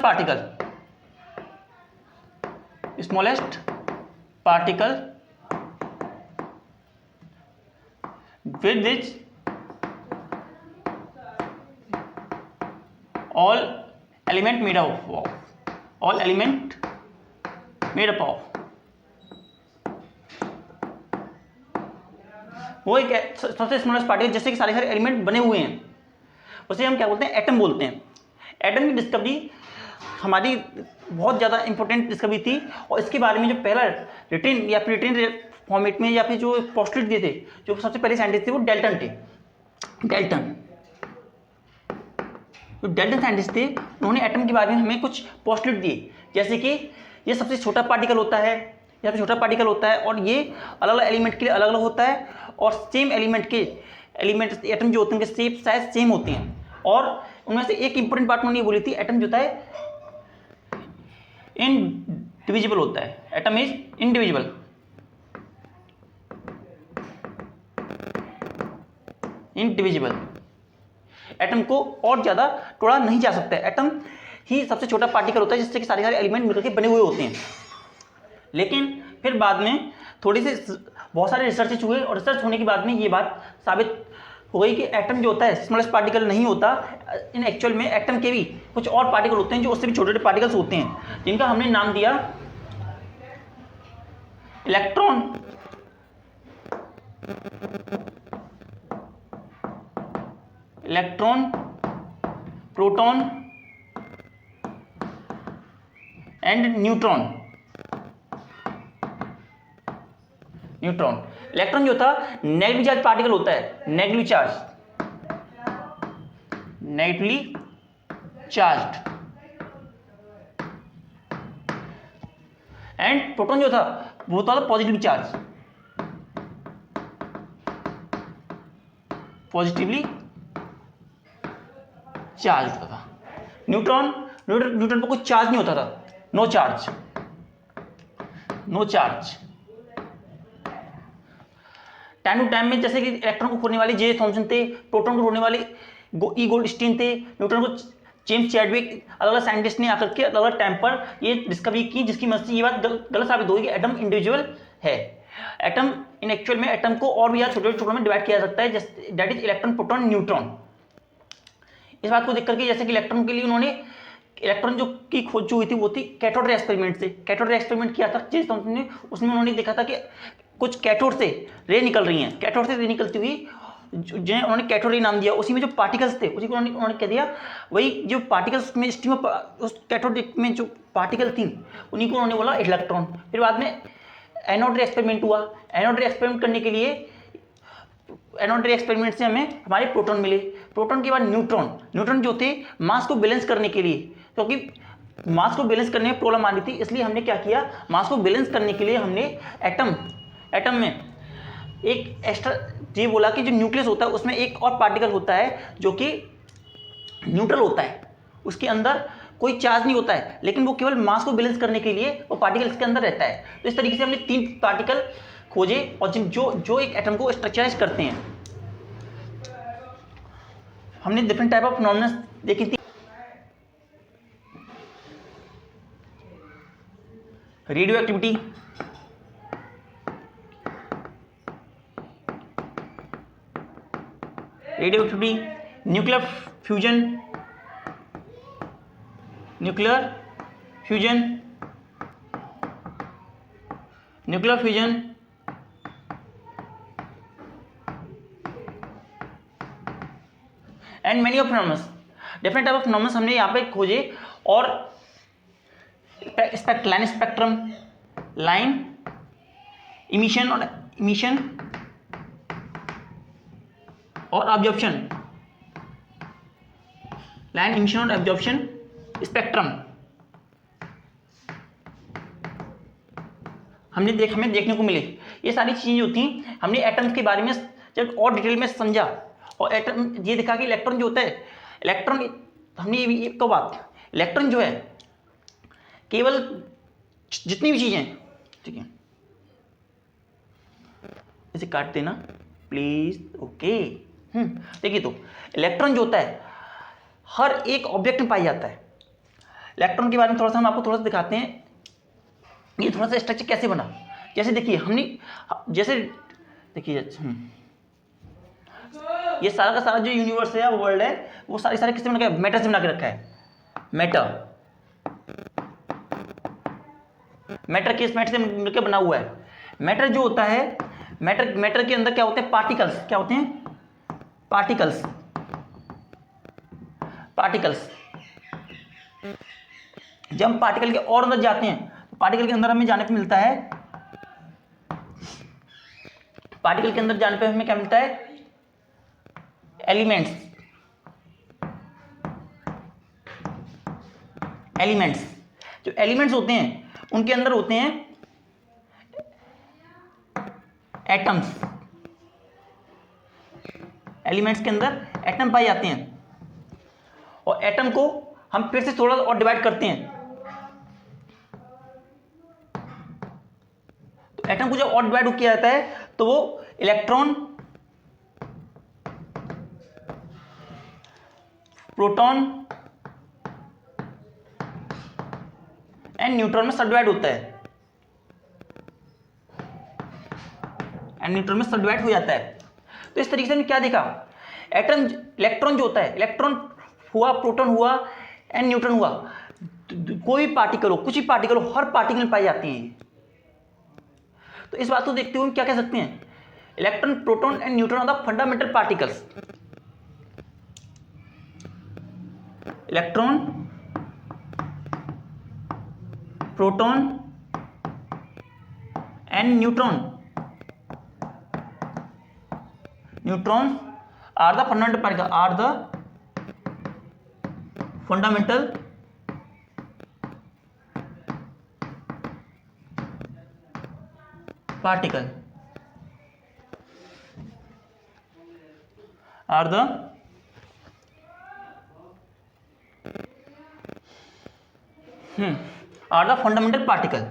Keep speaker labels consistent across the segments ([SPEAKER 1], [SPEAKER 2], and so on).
[SPEAKER 1] particle, smallest particle with which all element made up of, all element made up of, वो एक सबसे smallest particle जैसे कि सारे सारे एलिमेंट बने हुए हैं, उसे हम क्या बोलते हैं? एटम बोलते हैं। एटम की डिस्कवरी हमारी बहुत ज़्यादा इंपॉर्टेंट डिस्कवरी थी, और इसके बारे में जो पहला रिटन या फिर रिटन फॉर्मेट में या फिर जो पोस्टुलेट दिए थे, जो सबसे पहले साइंटिस्ट थे वो डेल्टन थे। डेल्टन जो डेल्टन साइंटिस्ट थे, उन्होंने एटम के बारे में हमें कुछ पोस्टुलेट दिए, जैसे कि ये सबसे छोटा पार्टिकल होता है, या फिर छोटा पार्टिकल होता है, और ये अलग अलग एलिमेंट के लिए अलग अलग होता है, और सेम एलिमेंट एटम जो होते हैं उनके शेप साइज सेम होते हैं। और उनमें से एक इंपॉर्टेंट बात उन्होंने बोली थी, एटम जो होता है इनडिविजिबल होता है। Atom is indivisible, indivisible. Atom को और ज़्यादा तोड़ा नहीं जा सकता है। एटम ही सबसे छोटा पार्टिकल होता है जिससे कि सारे सारे एलिमेंट मिलकर के बने हुए होते हैं। लेकिन फिर बाद में थोड़ी सी बहुत सारे रिसर्चेज हुए, और रिसर्च होने के बाद में ये बात साबित हो गई कि एटम जो होता है स्मॉलेस्ट पार्टिकल नहीं होता। इन एक्चुअल में एटम के भी कुछ और पार्टिकल होते हैं जो उससे भी छोटे छोटे पार्टिकल्स होते हैं, जिनका हमने नाम दिया electron, proton and neutron. Electron जो था नेगेटिव चार्ज पार्टिकल होता है, नेगेटिवली चार्ज्ड। एंड प्रोटॉन जो था वो था पॉजिटिवली चार्ज होता था। न्यूट्रॉन पर कोई चार्ज नहीं होता था, no charge. Time to time में जैसे कि इलेक्ट्रॉन को खोने वाले जे थॉमसन थे, प्रोटॉन को खोने वाले ई गोल्डस्टीन थे, न्यूट्रॉन को जेम्स चैडविक, अलग अलग साइंटिस्ट ने आकर के अलग अलग टाइम पर ये डिस्कवरी की, जिसकी मदद से ये बात गलत साबित हुई कि एटम इंडिविजुअल है। एटम इन एक्चुअल में एटम को और भी ज़्यादा छोटे छोटे में डिवाइड किया जा सकता है, that is electron, proton, neutron. इस बात को देख करके जैसे कि इलेक्ट्रॉन के लिए उन्होंने इलेक्ट्रॉन जो की खोज जो हुई थी वो थी कैथोड रे एक्सपेरिमेंट से। कैथोड रे एक्सपेरिमेंट किया था जेम्स थॉमसन ने, उसमें उन्होंने देखा था कि कुछ कैथोड से रे निकल रही हैं। कैथोड से रे निकलती हुई जिन्हें उन्होंने कैथोड रे नाम दिया, उसी में जो पार्टिकल्स थे उसी को उन्होंने कह दिया, वही जो पार्टिकल्स में स्ट्रीम उस कैथोड में जो पार्टिकल थी उन्हीं को उन्होंने बोला इलेक्ट्रॉन। फिर बाद में एनोड रे एक्सपेरिमेंट हुआ। एनोड रे एक्सपेरिमेंट करने के लिए एनोड रे एक्सपेरिमेंट से हमें हमारे प्रोटॉन मिले। प्रोटॉन के बाद न्यूट्रॉन जो थे मास को बैलेंस करने के लिए, क्योंकि मास को बैलेंस करने में प्रॉब्लम आ रही थी, इसलिए हमने क्या किया, मास को बैलेंस करने के लिए हमने एटम में एक एक्स्ट्रा ये बोला कि जो न्यूक्लियस होता है उसमें एक और पार्टिकल होता है जो कि न्यूट्रल होता है, उसके अंदर कोई चार्ज नहीं होता है, लेकिन वो केवल मास को बैलेंस करने के लिए वो पार्टिकल इसके अंदर रहता है। तो इस तरीके से हमने 3 पार्टिकल खोजे और जो एक एटम को स्ट्रक्चराइज करते हैं। हमने डिफरेंट टाइप ऑफ फिनोमेना देखी थी। Radio activity, nuclear fusion and many of phenomena. Different type of phenomena हमने यहाँ पे खोजे। और लाइन स्पेक्ट्रम, लाइन इमिशन और ऑब्जर्प्शन, लाइन इमिशन और ऑब्जर्प्शन स्पेक्ट्रम हमें देखने को मिले। ये सारी चीजें जो थी हमने एटम्स के बारे में जब और डिटेल में समझा, और एटम ये देखा कि इलेक्ट्रॉन जो होता है, इलेक्ट्रॉन हमने एक तो बात, इलेक्ट्रॉन जो है केवल जितनी भी चीजें, ठीक है इसे काट देना प्लीज, ओके। देखिए तो इलेक्ट्रॉन जो होता है हर एक ऑब्जेक्ट में पाया जाता है। इलेक्ट्रॉन के बारे में थोड़ा सा हम आपको थोड़ा सा दिखाते हैं, ये थोड़ा सा स्ट्रक्चर कैसे बना। जैसे देखिए हमने, जैसे देखिए ये सारा का सारा जो यूनिवर्स है, वर्ल्ड है, वो सारे सारे किससे बना के, मैटर से बना के रखा है। मैटर किस मैटर से मिलकर बना हुआ है। मैटर जो होता है, मैटर के अंदर क्या होते हैं, पार्टिकल्स। क्या होते हैं, पार्टिकल्स। जब हम पार्टिकल के और अंदर जाते हैं, पार्टिकल के अंदर हमें जाने पे मिलता है, पार्टिकल के अंदर जाने पे हमें क्या मिलता है, एलिमेंट्स। जो एलिमेंट्स होते हैं उनके अंदर होते हैं एटम्स। एलिमेंट्स के अंदर एटम पाए जाते हैं, और एटम को हम फिर से थोड़ा और डिवाइड करते हैं। तो एटम को जब और डिवाइड किया जाता है तो वो इलेक्ट्रॉन, प्रोटॉन एंड न्यूट्रॉन में सब डिवाइड होता है, हो जाता है। तो इस तरीके से हमने क्या देखा, एटम, इलेक्ट्रॉन जो होता है, इलेक्ट्रॉन हुआ, प्रोटॉन हुआ एंड न्यूट्रॉन हुआ, कोई भी पार्टिकल हो, कुछ भी पार्टिकल हो, हर पार्टिकल में पाई जाती हैं। तो इस बात को देखते हुए क्या कह सकते हैं, electron, proton and neutron are the fundamental particles. Electron, proton and neutron are the fundamental particle, are the fundamental particle।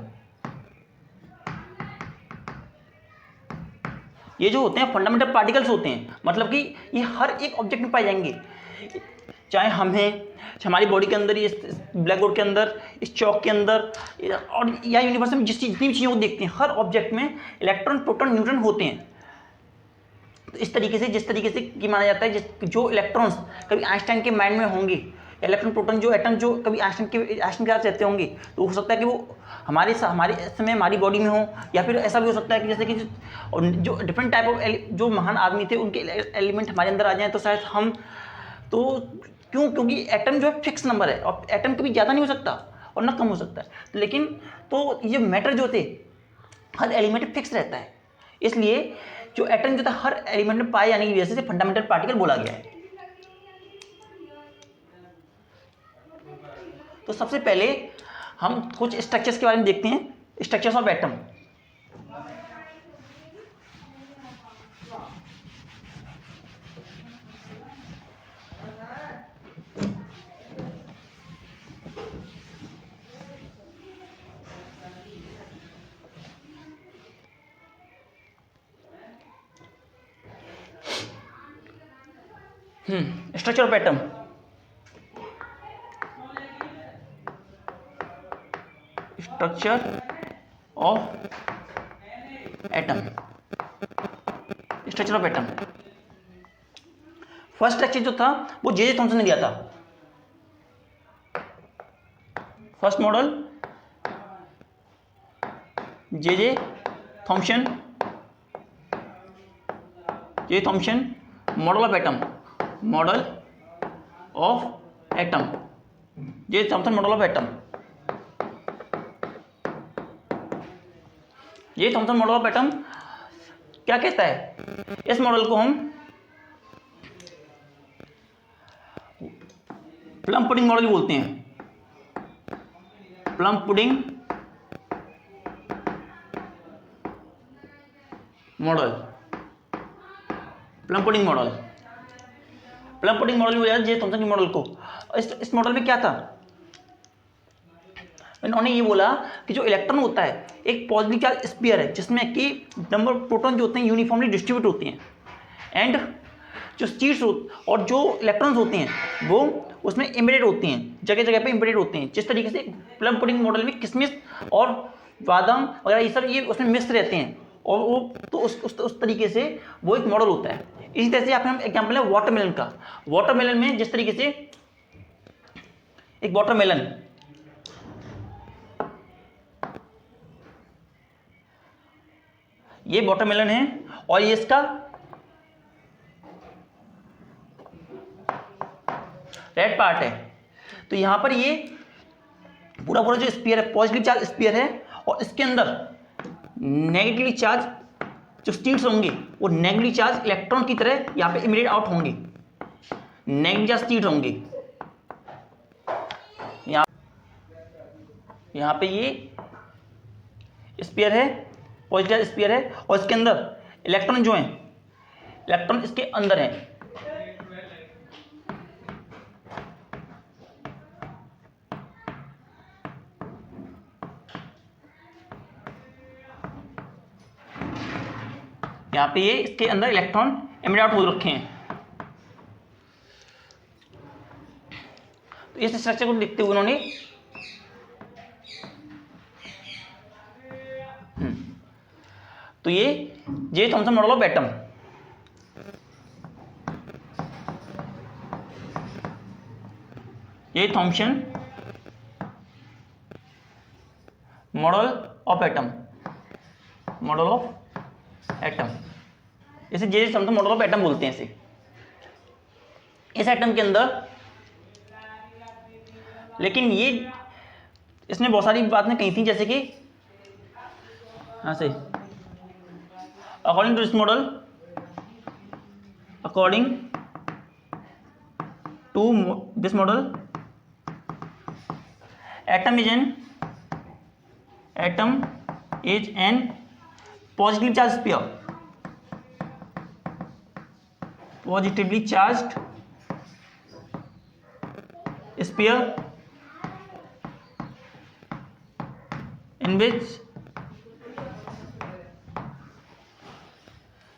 [SPEAKER 1] ये जो होते हैं फंडामेंटल पार्टिकल्स होते हैं, मतलब कि ये हर एक ऑब्जेक्ट में पाए जाएंगे, चाहे हम हैं, हमारी बॉडी के अंदर, इस ब्लैक बोर्ड के अंदर, इस चौक के अंदर, और या यूनिवर्स में जितनी भी चीज़ों को देखते हैं, हर ऑब्जेक्ट में इलेक्ट्रॉन, प्रोटॉन, न्यूट्रॉन होते हैं। तो इस तरीके से, जिस तरीके से कि माना जाता है, जो इलेक्ट्रॉन्स कभी आइंस्टाइन के माइंड में होंगे, इलेक्ट्रॉन, प्रोटॉन, जो एटम जो कभी आइंस्टाइन के साथ रहते होंगे, तो हो सकता है कि वो हमारे समय हमारी बॉडी में हो, या फिर ऐसा भी हो सकता है कि जैसे कि जो डिफरेंट टाइप ऑफ जो महान आदमी थे, उनके एलिमेंट हमारे अंदर आ जाएं, तो शायद हम, तो क्योंकि एटम जो है फिक्स नंबर है, और एटम कभी ज़्यादा नहीं हो सकता और ना कम हो सकता है। लेकिन तो ये मैटर जो थे, हर एलिमेंट फिक्स रहता है, इसलिए जो एटम जो था हर एलिमेंट में पाए जाने की वजह से फंडामेंटल पार्टिकल बोला गया है। तो सबसे पहले हम कुछ स्ट्रक्चर्स के बारे में देखते हैं, structures of atom. Structure of atom. Structure of atom, structure of atom. First structure जो था वो जे थॉमसन ने दिया था। First model J Thomson, model of atom, model of atom, J Thomson model of atom. ये Thomson model of atom क्या कहता है, इस मॉडल को हम प्लम पुडिंग मॉडल बोलते हैं। Plum pudding model, plum pudding model हो जाता है जे थॉमसन के मॉडल को। इस मॉडल में क्या था, इन्होंने ये बोला कि जो इलेक्ट्रॉन होता है एक पॉजिटिव चार्ज स्फीयर है, जिसमें कि नंबर ऑफ प्रोटॉन जो होते हैं यूनिफॉर्मली डिस्ट्रीब्यूट होते हैं, एंड जो सीट्स और जो इलेक्ट्रॉन्स होते हैं वो उसमें एम्बेडेड होते हैं। जगह जगह पे इम्बेडेड होते हैं। जिस तरीके से प्लम पुडिंग मॉडल में किशमिश और बादाम वगैरह ये सब ये उसमें मिक्स रहते हैं, और वो तो उस तरीके से वो एक मॉडल होता है। इसी तरह से यहाँ पे हम एग्जाम्पल है वाटरमेलन का। वाटरमेलन में जिस तरीके से एक वाटरमेलन, ये वाटरमेलन है और ये इसका रेड पार्ट है। तो यहां पर ये पूरा पूरा जो स्पीयर है पॉजिटिव चार्ज स्पीयर है, और इसके अंदर नेगेटिवली चार्ज जो स्टेट्स होंगे वो नेगेटिव चार्ज इलेक्ट्रॉन की तरह यहां पे इमिटेड आउट होंगे, नेगेटिव चार्ज स्टेट होंगे। यहां पे ये स्पीयर है, पॉजिटिव चार्ज स्पीयर है, और इसके अंदर इलेक्ट्रॉन जो है, इलेक्ट्रॉन इसके अंदर है। यहाँ पे ये इसके अंदर इलेक्ट्रॉन एमिट आउट हो रखे हैं। तो इस स्ट्रक्चर को देखते हुए उन्होंने तो ये J Thomson model of atom, ये Thomson model of atom, model of atom, इसे J Thomson model of atom बोलते हैं इसे। इस एटम के अंदर लेकिन ये इसने बहुत सारी बातें कही थी, जैसे कि हाँ से according to this model, according to this model atom is an positive charge sphere, positively charged sphere in which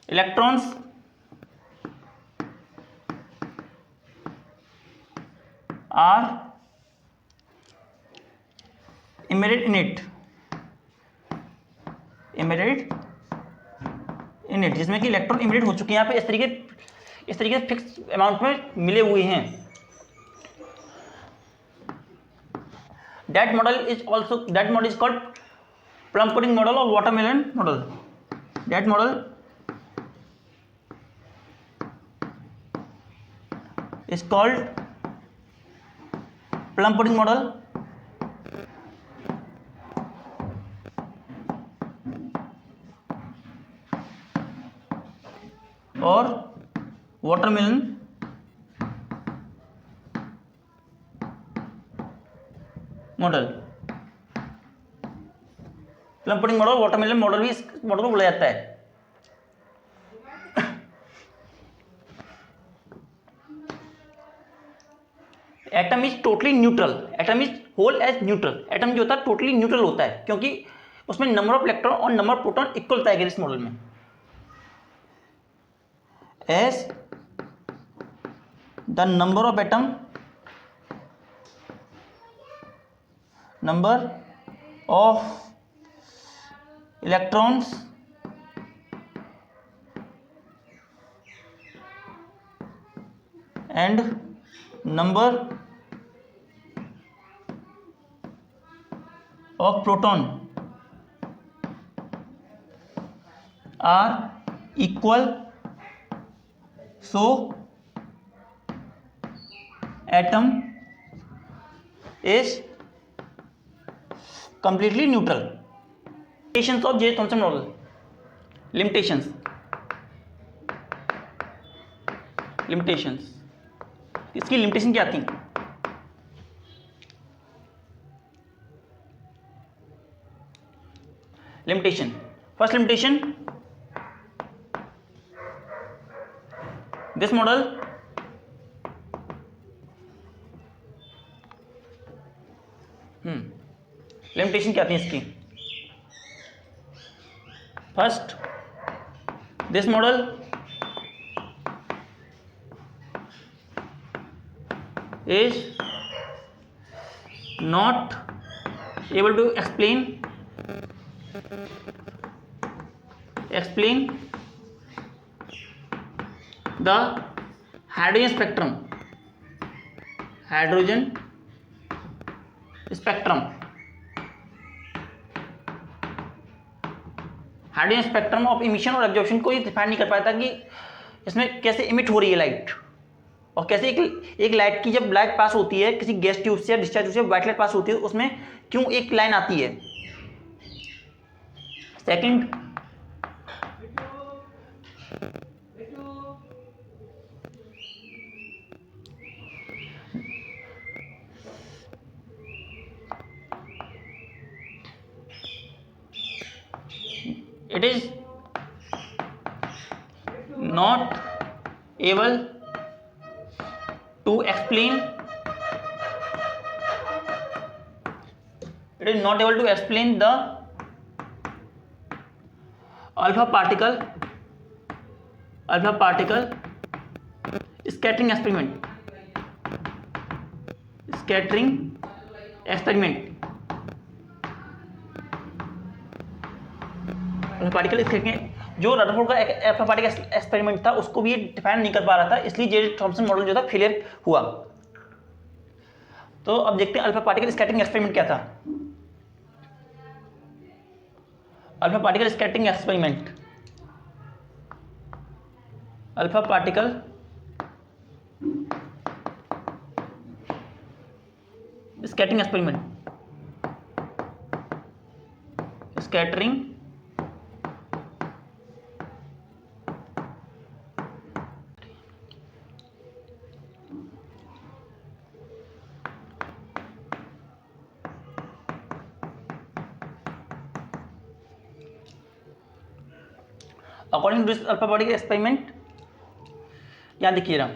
[SPEAKER 1] electrons are emitted in it, जिसमें कि इलेक्ट्रॉन इमिटेड हो चुके हैं। यहाँ पे इस तरीके से फिक्स अमाउंट में मिले हुए हैं। That model is called plum pudding model और watermelon model. That model is called plum pudding model और watermelon model. Plum pudding model, watermelon model भी इस मॉडल को बोला जाता है। Atom is totally neutral, atom is whole as neutral. Atom जो होता है टोटली न्यूट्रल होता है, क्योंकि उसमें नंबर ऑफ इलेक्ट्रॉन और नंबर ऑफ प्रोटॉन इक्वल होता है इस मॉडल में। as the number of atom number of electrons and number of proton are equal, so atom is completely neutral. Limitations of J. Thomson model. Limitations. इसकी limitation क्या थी? Limitation, first limitation, this model limitation क्या थी इसकी? First, this model is not able to explain the hydrogen spectrum hydrogen spectrum of emission और absorption को ये define नहीं कर पाया था कि इसमें कैसे इमिट हो रही है लाइट, और कैसे एक लाइट की जब लाइट पास होती है किसी गैस ट्यूब से या डिस्चार्ज ट्यूब से व्हाइट लाइट पास होती है उसमें क्यों एक लाइन आती है। Second, it is not able to explain the alpha particle scattering experiment particle जो रदरफोर्ड का अल्फा पार्टिकल एक्सपेरिमेंट था उसको भी डिफाइन नहीं कर पा रहा था, इसलिए जे थॉम्सन मॉडल जो था फेलियर हुआ। तो अब देखते हैं अल्फा पार्टिकल स्कैटरिंग एक्सपेरिमेंट क्या था। Alpha particle scattering experiment, alpha particle scattering experiment, scattering according to this alpha particle experiment, यहां देखिएगा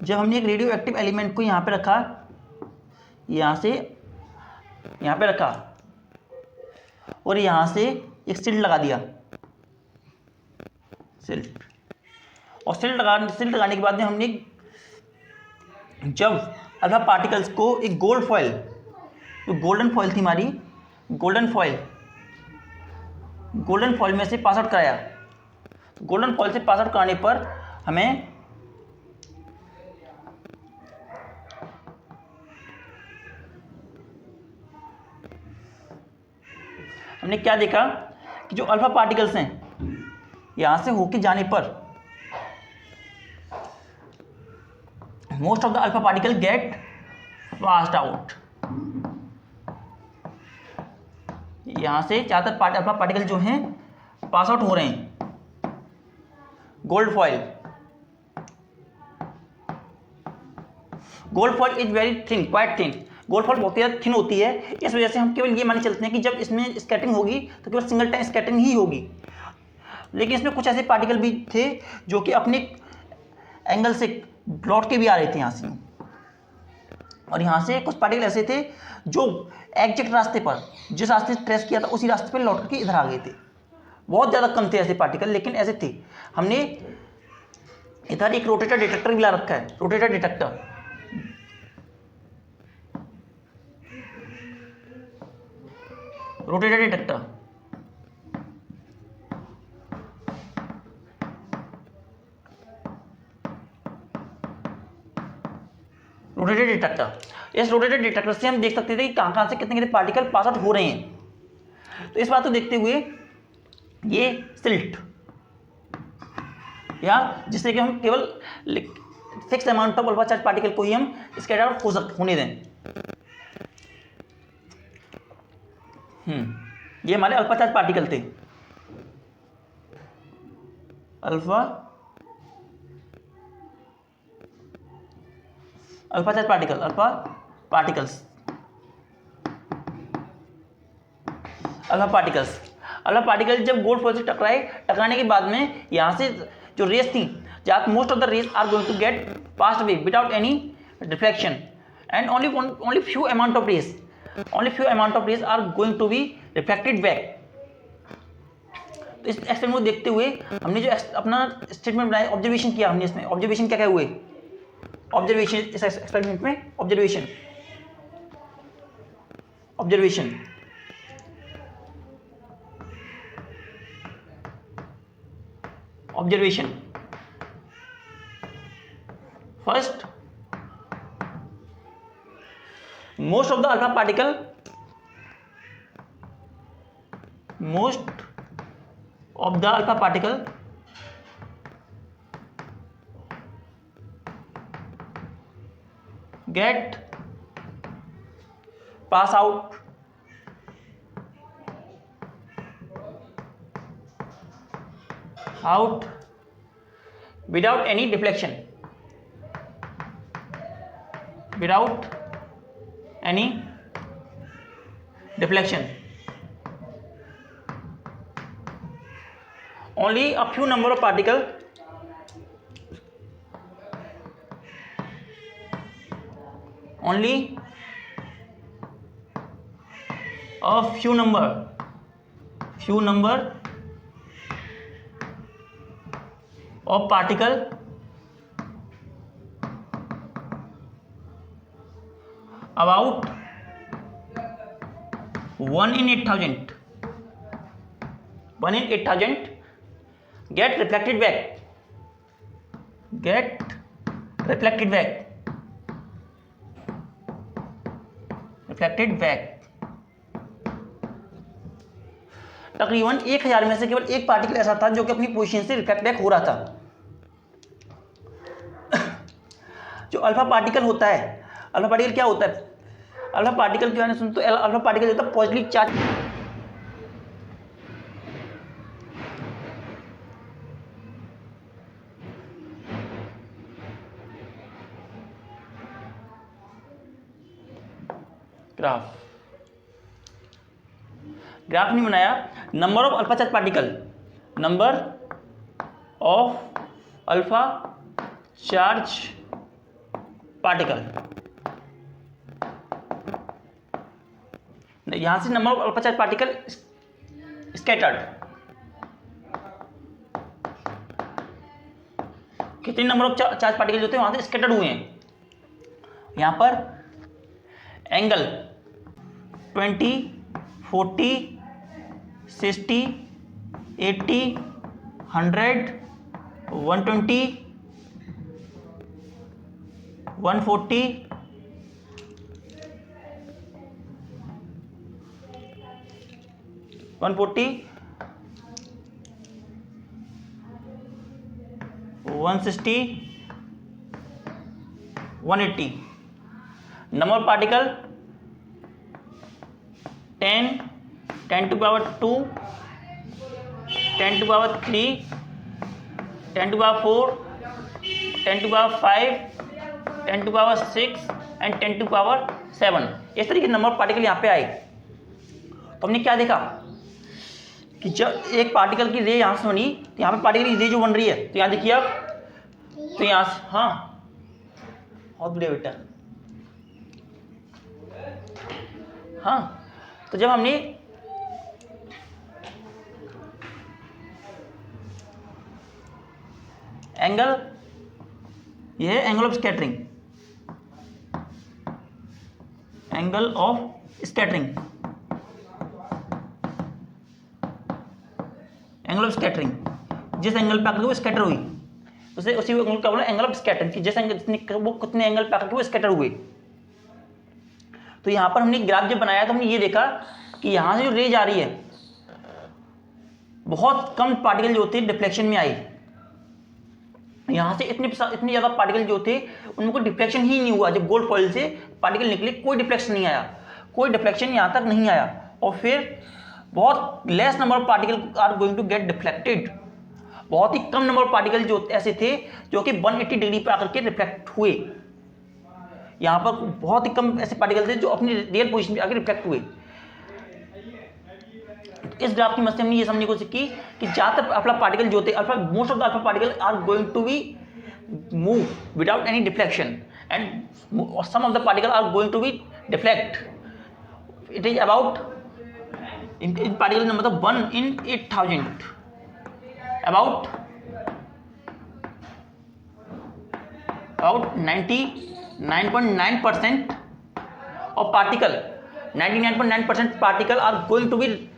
[SPEAKER 1] जब हमने एक रेडियो एक्टिव एलिमेंट को यहां पे रखा, यहां से यहां पे रखा और यहां से एक सिल्ट लगा दिया, सिल्ट, और सिल्ट लगाने के बाद में हमने जब अल्फा पार्टिकल्स को एक गोल्ड फॉइल, जो गोल्डन फॉइल थी हमारी, गोल्डन फॉइल में से पास आउट कराया। गोल्डन फॉइल से पास आउट कराने पर हमने क्या देखा कि जो अल्फा पार्टिकल्स हैं यहां से होके जाने पर most of the alpha particle gate passed out. यहां से ज्यादातर अल्फा पार्टिकल जो हैं पास आउट हो रहे हैं। Gold foil is very thin, quite thin. Gold foil बहुत ज़्यादा थिन होती है, इस वजह से हम केवल ये माने चलते हैं कि जब इसमें स्कैटरिंग होगी तो केवल सिंगल टाइम स्कैटरिंग ही होगी। लेकिन इसमें कुछ ऐसे पार्टिकल भी थे जो कि अपने एंगल से लौट के भी आ रहे थे यहाँ से, और यहाँ से कुछ पार्टिकल ऐसे थे जो एग्जैक्ट रास्ते पर, जिस रास्ते से ट्रेस किया था उसी रास्ते पर लौट करके इधर आ गए थे। बहुत ज़्यादा कम थे ऐसे पार्टिकल, लेकिन ऐसे थे। हमने इधर एक रोटेटर डिटेक्टर भी ला रखा है, रोटेटर डिटेक्टर। रोटेटेड डिटेक्टर, इस रोटेटेड डिटेक्टर से हम देख सकते थे कि कहां से कितने पार्टिकल पास आउट हो रहे हैं। तो इस बात को देखते हुए ये सिल्ट, या जिससे कि हम केवल fix amount of alpha charge particle को ही हम स्कैटर आउट होने दें। ये हमारे अल्फा चार्ज पार्टिकल थे, alpha charge particle, alpha particles. Alpha particle जब गोल्ड फॉइल से टकराने के बाद में यहाँ से जो रेस थी, most of the rays are going to get passed away without any deflection, and only few amount of rays are going to be reflected back. तो इस एक्सपेरिमेंट को देखते हुए हमने जो अपना स्टेटमेंट बनाया, ऑब्जर्वेशन किया हमने, इसमें ऑब्जर्वेशन क्या क्या हुए, ऑब्जर्वेशन इस एक्सपेरिमेंट में observation first, most of the alpha particle get pass out without any deflection, only a few number of particle of particle about 1 in 8,000 get reflected back तकरीबन 1000 में से केवल एक पार्टिकल ऐसा था जो कि अपनी पोजीशन से रिफ्लेक्ट बैक हो रहा था। जो अल्फा पार्टिकल होता है, अल्फा पार्टिकल क्या होता है, अल्फा पार्टिकल के बारे में सुन तो अल्फा पार्टिकल होता है पॉजिटिवली चार्ज, ग्राफ नहीं बनाया, number of alpha charge particle, यहां से number of alpha charge particle scattered, कितने नंबर ऑफ चार्ज पार्टिकल जो थे वहां से स्कैटर्ड हुए हैं। यहां पर angle 20, 40, 60, 80, 100, 120, 140, 160, 180, number of particle 10, 10 to power 2, 10 to power 3, 10 to power 4, 10 to power 5, 10 to power 6 and 10 to power 7, इस तरीके के नंबर ऑफ पार्टिकल यहाँ पे आए। तो हमने क्या देखा कि जब एक पार्टिकल की रे यहाँ से बनी तो यहाँ पे पार्टिकल की रे जो बन रही है, तो यहाँ देखिए आप, तो यहाँ से, हाँ बहुत बढ़िया बेटा, हाँ, तो जब हमने एंगल, यह है एंगल ऑफ स्कैटरिंग, जिस एंगल पे आकर वो स्कैटर हुई उसे उसी एंगल का बोला एंगल ऑफ स्कैटरिंग, कि जिस एंगल वो कितने एंगल पे आकर वो स्कैटर हुए। तो यहाँ पर हमने ग्राफ जब बनाया तो हमने ये देखा कि यहाँ से जो रे जा रही है, बहुत कम पार्टिकल जो थे डिफ्लेक्शन में आई, यहाँ से इतने ज़्यादा पार्टिकल जो थे उनको डिफ्लेक्शन ही नहीं हुआ। जब गोल्ड फॉइल से पार्टिकल निकले कोई डिफ्लेक्शन नहीं आया, कोई डिफ्लेक्शन यहाँ तक नहीं आया, और फिर बहुत less number of particle are going to get deflected, बहुत ही कम नंबर ऑफ पार्टिकल जो ऐसे थे जो कि 180 डिग्री पर आकर के रिफ्लेक्ट हुए। यहाँ पर बहुत ही कम ऐसे पार्टिकल थे जो अपनी रियल पोजीशन पे आकर रिफ्लेक्ट हुए। इस ग्राफ की मदद से हमने ये समझने की कोशिश की कि ज़्यादातर अल्फा पार्टिकल जो थे, most of the alpha particle are going to be move without any deflection and some of the particle are going to be deflect. It is about in particle number 1 in 8,000, about 99.9% of particle, 99.9% particle are going to be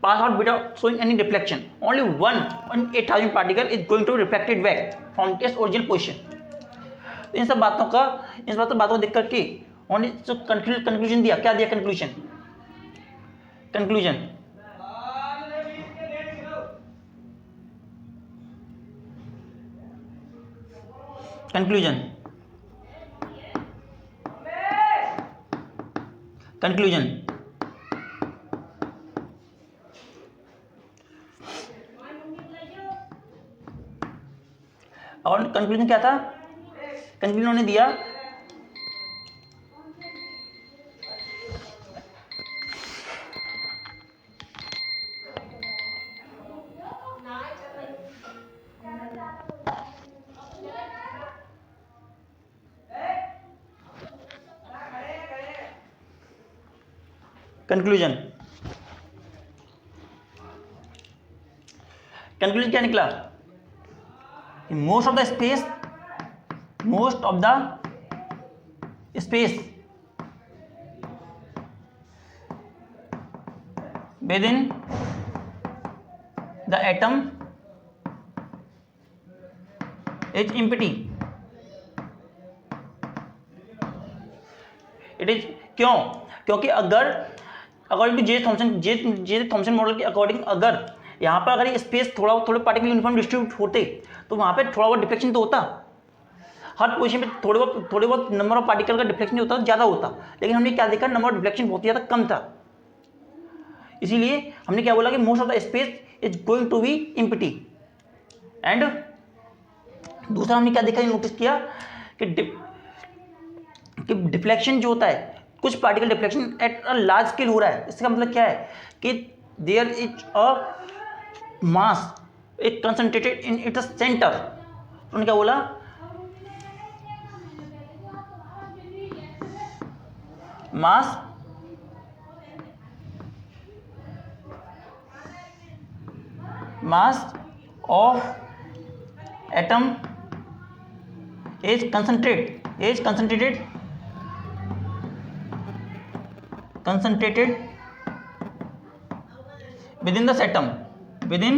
[SPEAKER 1] pass out without showing any reflection. Only 1 in 8,000 particle is going to be reflected back from its original position. इन सब बातों को देख करके उन्होंने जो conclusion दिया, क्या दिया कंक्लूजन? और कंक्लूजन क्या था? कंक्लूजन उन्होंने दिया कंक्लूजन क्या निकला? Most of the space within the atom is empty. It is क्यों? क्योंकि अगर according to J Thomson model के अकॉर्डिंग अगर यहाँ पर अगर ये स्पेस थोड़े पार्टिकल यूनिफॉर्म डिस्ट्रीब्यूट होते तो वहाँ पे थोड़ा बहुत डिफ्लेक्शन तो होता, हर पोजीशन पे थोड़े बहुत नंबर ऑफ पार्टिकल का डिफ्लेक्शन होता तो ज़्यादा होता, लेकिन हमने क्या देखा, नंबर ऑफ डिफ्लेक्शन बहुत ज़्यादा कम था। इसीलिए हमने क्या बोला कि most of the space is going to be empty. And दूसरा हमने क्या देखा, नोटिस किया कि डिफ्लेक्शन जो होता है, कुछ particle deflection at a large scale हो रहा है। इसका मतलब क्या है कि there is a mass it concentrated in its centre. उन्होंने क्या बोला, mass of atom is concentrated within the atom, within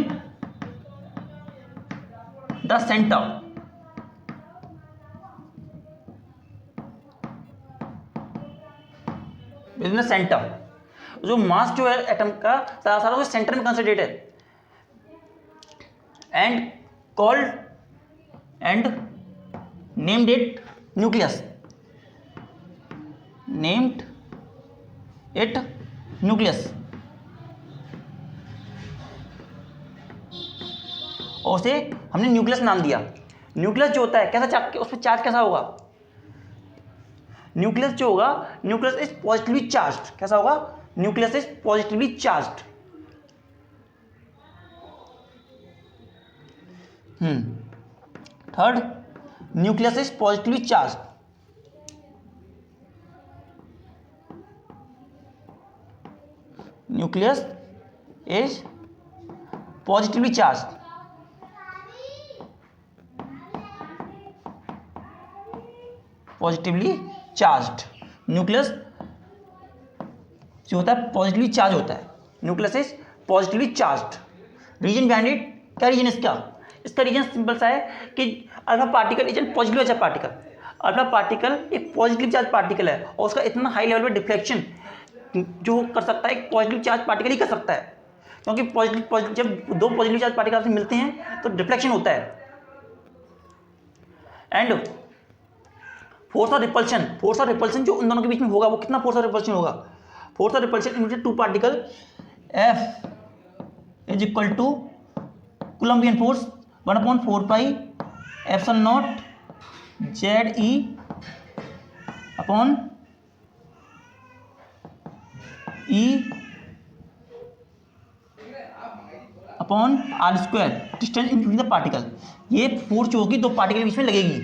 [SPEAKER 1] the center। With in the centre, जो मास जो है एटम का सारा उसके सेंटर में कंसंट्रेट है। And called and named it nucleus, और उसे हमने न्यूक्लियस नाम दिया। न्यूक्लियस जो होता है कैसा चार्ज, उस पर चार्ज कैसा होगा? न्यूक्लियस जो होगा, न्यूक्लियस इज पॉजिटिवली चार्ज्ड। कैसा होगा? Nucleus is positively charged. Third, nucleus is positively charged. Nucleus is positively charged. Positively charged nucleus जो होता है पॉजिटिवली चार्ज होता है। Nucleus is positively charged. Reason behind it, क्या रीजन इसका रीजन सिंपल सा है कि alpha particle is an positively charge particle. Alpha particle एक पॉजिटिव चार्ज पार्टिकल है और उसका इतना हाई लेवल पे डिफ्लेक्शन जो कर सकता है एक पॉजिटिव चार्ज पार्टिकल ही कर सकता है, क्योंकि जब दो पॉजिटिव चार्ज पार्टिकल आपसे मिलते हैं तो डिफ्लेक्शन होता है। एंड फोर्स ऑफ रिपल्शन जो उन दोनों के बीच में होगा वो कितना फोर्स ऑफ रिपल्शन होगा? Force of repulsion in two particle F is equal to coulombian force 1/4 pi epsilon naught ZE upon E upon R square distance in between the particle. ये फोर्स जो होगी दो पार्टिकल के बीच में लगेगी।